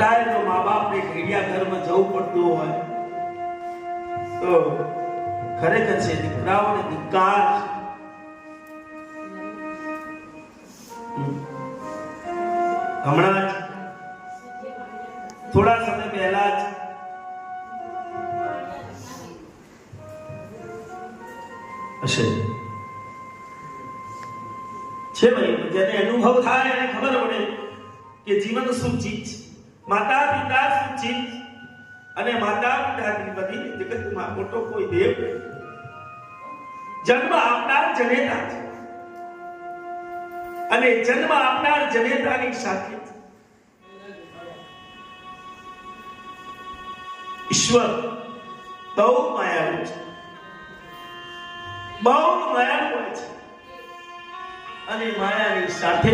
તારે તો મા બાપને ઘડિયા ઘરમાં જવું પડતું હોય તો ખરેખર છે દીકરાઓને ધિક્કાર છે. હમણાં જ થોડા સમય પહેલા જ હશે છે ભાઈ, જેને અનુભવ થાય એને ખબર પડે કે જીવન શું ચીજ છે, માતા પિતા શું ચીજ, અને માતા પિતાની બધી જગતમાં મોટો કોઈ દેવ જન્મ આપનાર જનેતા છે, અને જન્મ આપનાર જનેતાની સાથે ઈશ્વર બહુ માયાળુ છે, બહુ માયાળુ હોય છે, અને માયાની સાથે